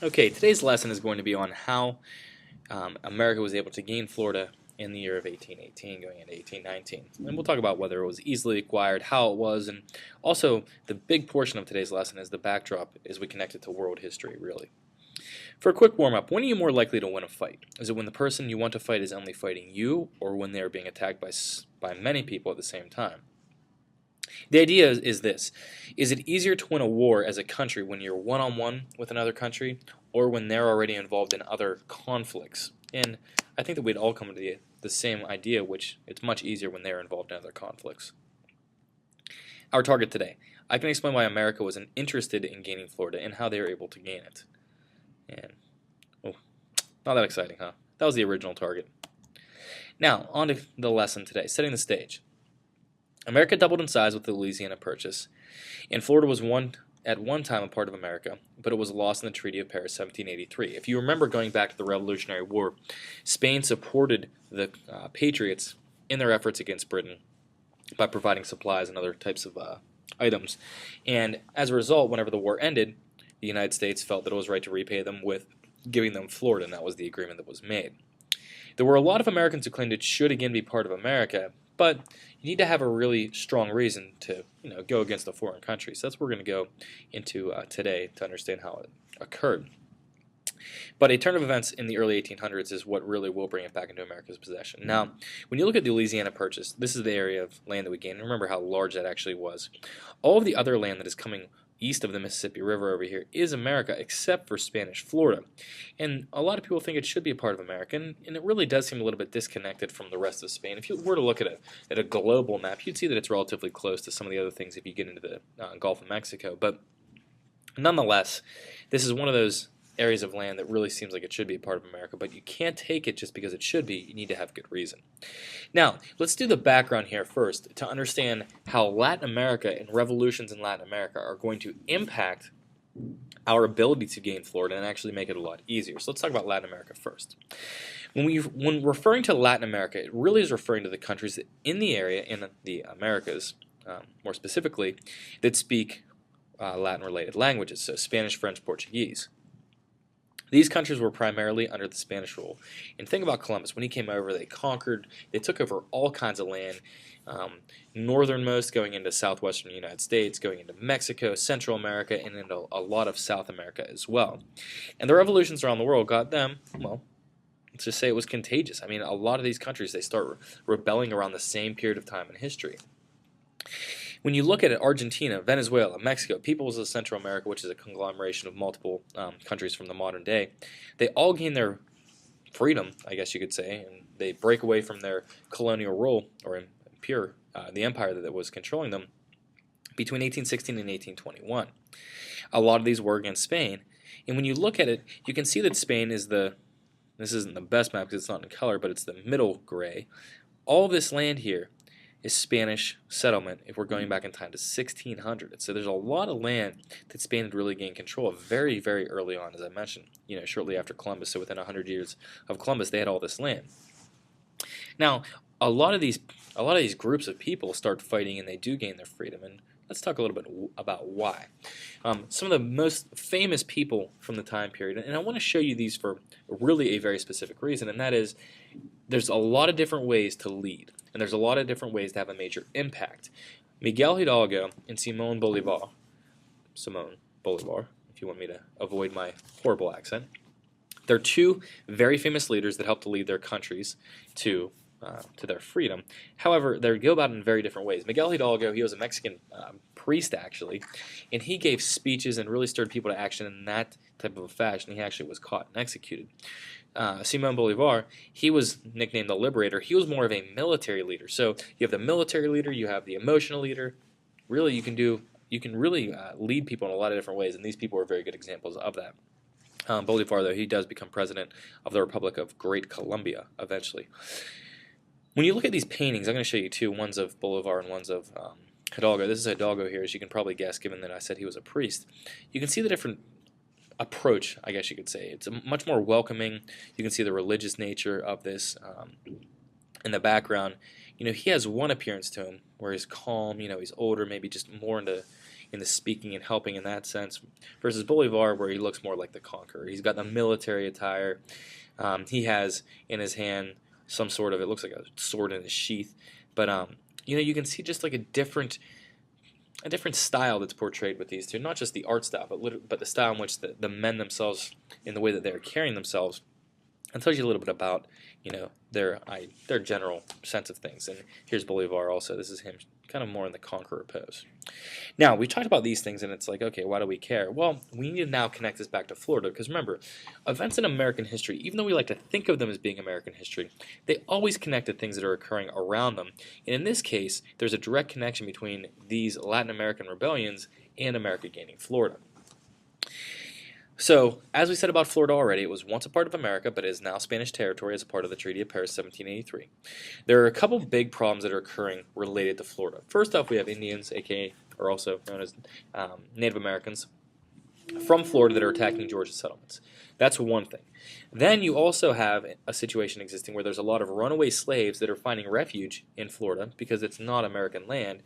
Okay, today's lesson is going to be on how America was able to gain Florida in the year of 1818 going into 1819. And we'll talk about whether it was easily acquired, how it was, and also the big portion of today's lesson is the backdrop as we connect it to world history, really. For a quick warm-up, when are you more likely to win a fight? Is it when the person you want to fight is only fighting you, or when they are being attacked by many people at the same time? The idea is this. Is it easier to win a war as a country when you're one-on-one with another country or when they're already involved in other conflicts? And I think that we'd all come to the same idea, which it's much easier when they're involved in other conflicts. Our target today. I can explain why America was interested in gaining Florida and how they were able to gain it. And, oh, not that exciting, huh? That was the original target. Now, on to the lesson today, setting the stage. America doubled in size with the Louisiana Purchase, and Florida was at one time a part of America, but it was lost in the Treaty of Paris 1783. If you remember going back to the Revolutionary War, Spain supported the Patriots in their efforts against Britain by providing supplies and other types of items. And as a result, whenever the war ended, the United States felt that it was right to repay them with giving them Florida, and that was the agreement that was made. There were a lot of Americans who claimed it should again be part of America, but you need to have a really strong reason to go against a foreign country. So that's what we're going to go into today to understand how it occurred. But a turn of events in the early 1800s is what really will bring it back into America's possession. Now, when you look at the Louisiana Purchase, this is the area of land that we gained. Remember how large that actually was. All of the other land that is coming east of the Mississippi River over here is America, except for Spanish Florida. And a lot of people think it should be a part of America, and it really does seem a little bit disconnected from the rest of Spain. If you were to look at a global map, you'd see that it's relatively close to some of the other things if you get into the Gulf of Mexico. But nonetheless, this is one of those areas of land that really seems like it should be a part of America, but you can't take it just because it should be. You need to have good reason. Now, let's do the background here first to understand how Latin America and revolutions in Latin America are going to impact our ability to gain Florida and actually make it a lot easier. So let's talk about Latin America first. When referring to Latin America, it really is referring to the countries in the area, in the Americas, more specifically, that speak Latin-related languages, so Spanish, French, Portuguese. These countries were primarily under the Spanish rule. And think about Columbus. When he came over, they conquered, they took over all kinds of land, northernmost going into southwestern United States, going into Mexico, Central America, and into a lot of South America as well. And the revolutions around the world got them, well, let's just say it was contagious. I mean, a lot of these countries, they start rebelling around the same period of time in history. When you look at it, Argentina, Venezuela, Mexico, peoples of Central America, which is a conglomeration of multiple countries from the modern day, they all gain their freedom, I guess you could say, and they break away from their colonial rule, or the empire that was controlling them, between 1816 and 1821. A lot of these were against Spain, and when you look at it, you can see that Spain is this isn't the best map because it's not in color, but it's the middle gray. All this land here is Spanish settlement if we're going back in time to 1600. So there's a lot of land that Spain had really gained control of very, very early on, as I mentioned, shortly after Columbus. So within 100 years of Columbus, they had all this land. Now, a lot of these groups of people start fighting and they do gain their freedom, and let's talk a little bit about why. Some of the most famous people from the time period, and I want to show you these for really a very specific reason, and that is there's a lot of different ways to lead, and there's a lot of different ways to have a major impact. Miguel Hidalgo and Simón Bolívar, if you want me to avoid my horrible accent, they're two very famous leaders that helped to lead their countries to their freedom. However, they go about it in very different ways. Miguel Hidalgo, he was a Mexican priest, actually, and he gave speeches and really stirred people to action in that type of a fashion. He actually was caught and executed. Simón Bolívar, he was nicknamed the Liberator. He was more of a military leader. So you have the military leader, you have the emotional leader. Really, you can really lead people in a lot of different ways, and these people are very good examples of that. Bolívar, though, he does become president of the Republic of Great Colombia eventually. When you look at these paintings, I'm going to show you two, one's of Bolivar and one's of Hidalgo. This is Hidalgo here, as you can probably guess, given that I said he was a priest. You can see the different approach, I guess you could say. It's much more welcoming. You can see the religious nature of this in the background. He has one appearance to him where he's calm, he's older, maybe just more into, in the speaking and helping in that sense, versus Bolivar, where he looks more like the conqueror. He's got the military attire. He has in his hand some sort of, it looks like a sword in his sheath, but you can see just like a different style that's portrayed with these two. Not just the art style, but the style in which the men themselves, in the way that they're carrying themselves, and tells you a little bit about their general sense of things. And here's Bolivar also. This is him kind of more in the conqueror pose. Now, we talked about these things, and it's like, okay, why do we care? Well, we need to now connect this back to Florida, because remember, events in American history, even though we like to think of them as being American history, they always connect to things that are occurring around them. And in this case, there's a direct connection between these Latin American rebellions and America gaining Florida. So, as we said about Florida already, it was once a part of America, but it is now Spanish territory as a part of the Treaty of Paris 1783. There are a couple big problems that are occurring related to Florida. First off, we have Indians, aka, or also known as Native Americans, from Florida that are attacking Georgia settlements. That's one thing. Then you also have a situation existing where there's a lot of runaway slaves that are finding refuge in Florida because it's not American land,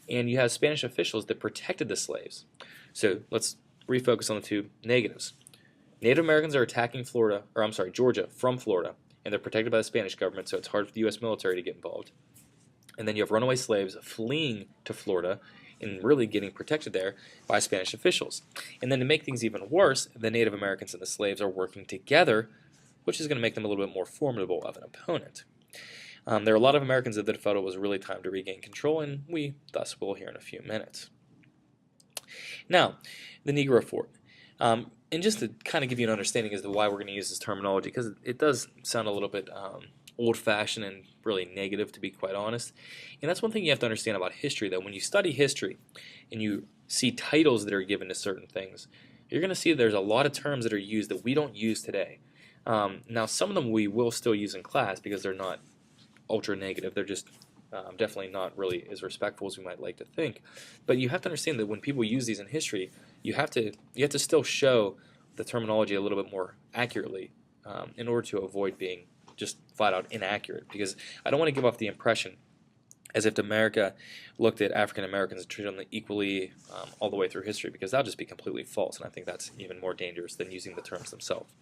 and you have Spanish officials that protected the slaves. So let's refocus on the two negatives. Native Americans are attacking Georgia from Florida, and they're protected by the Spanish government, so it's hard for the U.S. military to get involved. And then you have runaway slaves fleeing to Florida and really getting protected there by Spanish officials. And then to make things even worse, the Native Americans and the slaves are working together, which is going to make them a little bit more formidable of an opponent. There are a lot of Americans that felt it was really time to regain control, and we thus will here in a few minutes. Now, the Negro Fort. And just to kind of give you an understanding as to why we're going to use this terminology, because it does sound a little bit old-fashioned and really negative, to be quite honest. And that's one thing you have to understand about history, though. When you study history and you see titles that are given to certain things, you're going to see there's a lot of terms that are used that we don't use today. Now, some of them we will still use in class because they're not ultra-negative. They're just definitely not really as respectful as we might like to think. But you have to understand that when people use these in history, you have to still show the terminology a little bit more accurately in order to avoid being just flat out inaccurate. Because I don't want to give off the impression as if America looked at African Americans and treated them equally all the way through history, because that would just be completely false, and I think that's even more dangerous than using the terms themselves.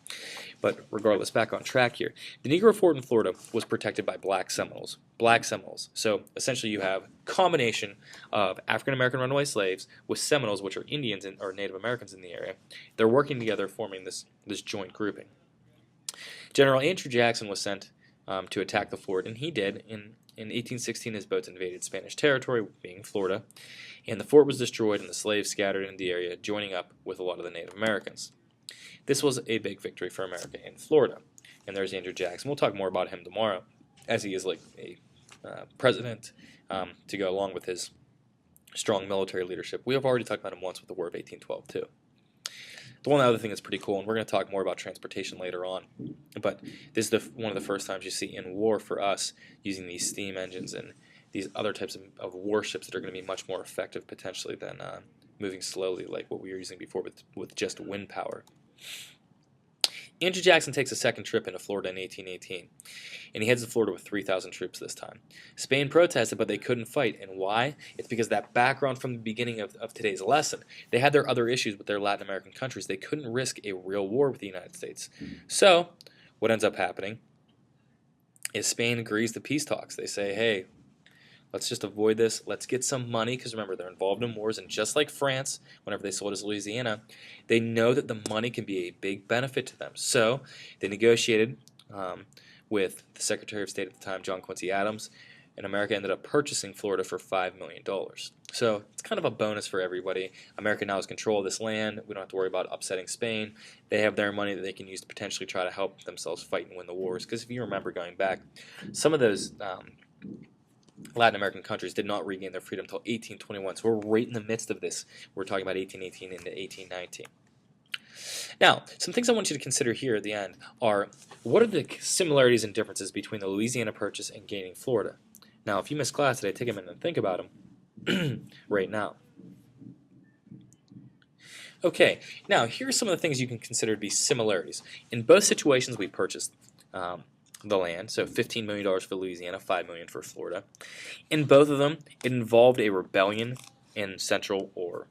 But regardless, back on track here. The Negro Fort in Florida was protected by black Seminoles. Black Seminoles. So essentially you have a combination of African American runaway slaves with Seminoles, which are Indians or Native Americans in the area. They're working together, forming this joint grouping. General Andrew Jackson was sent to attack the fort, and he did. In 1816, his boats invaded Spanish territory, being Florida, and the fort was destroyed and the slaves scattered in the area, joining up with a lot of the Native Americans. This was a big victory for America in Florida. And there's Andrew Jackson. We'll talk more about him tomorrow, as he is like a president to go along with his strong military leadership. We have already talked about him once with the War of 1812, too. The one other thing that's pretty cool, and we're going to talk more about transportation later on, but this is one of the first times you see in war for us using these steam engines and these other types of warships that are going to be much more effective potentially than moving slowly like what we were using before with just wind power. Andrew Jackson takes a second trip into Florida in 1818, and he heads to Florida with 3,000 troops this time. Spain protested, but they couldn't fight, and why? It's because that background from the beginning of today's lesson. They had their other issues with their Latin American countries. They couldn't risk a real war with the United States. So, what ends up happening is Spain agrees to peace talks. They say, hey, let's just avoid this. Let's get some money, because remember, they're involved in wars, and just like France, whenever they sold us Louisiana, they know that the money can be a big benefit to them. So they negotiated with the Secretary of State at the time, John Quincy Adams, and America ended up purchasing Florida for $5 million. So it's kind of a bonus for everybody. America now has control of this land. We don't have to worry about upsetting Spain. They have their money that they can use to potentially try to help themselves fight and win the wars. Because if you remember going back, some of those Latin American countries did not regain their freedom until 1821, so we're right in the midst of this. We're talking about 1818 into 1819. Now, some things I want you to consider here at the end are, what are the similarities and differences between the Louisiana Purchase and gaining Florida? Now, if you missed class today, take a minute and think about them right now. Okay, now here are some of the things you can consider to be similarities. In both situations, we purchased the land, so $15 million for Louisiana, $5 million for Florida. In both of them, it involved a rebellion in Central or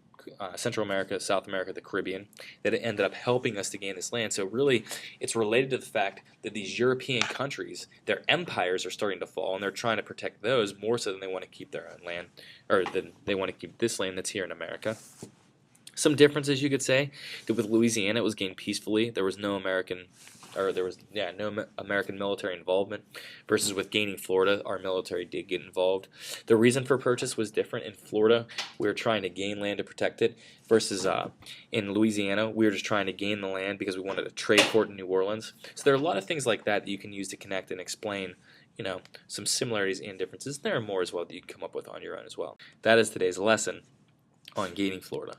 Central America, South America, the Caribbean, that it ended up helping us to gain this land. So really, it's related to the fact that these European countries, their empires are starting to fall, and they're trying to protect those more so than they want to keep their own land, or than they want to keep this land that's here in America. Some differences you could say that with Louisiana, it was gained peacefully. There was no American military involvement, versus with gaining Florida, our military did get involved. The reason for purchase was different. In Florida, we were trying to gain land to protect it, versus in Louisiana, we were just trying to gain the land because we wanted a trade port in New Orleans. So there are a lot of things like that that you can use to connect and explain, some similarities and differences. There are more as well that you can come up with on your own as well. That is today's lesson on gaining Florida.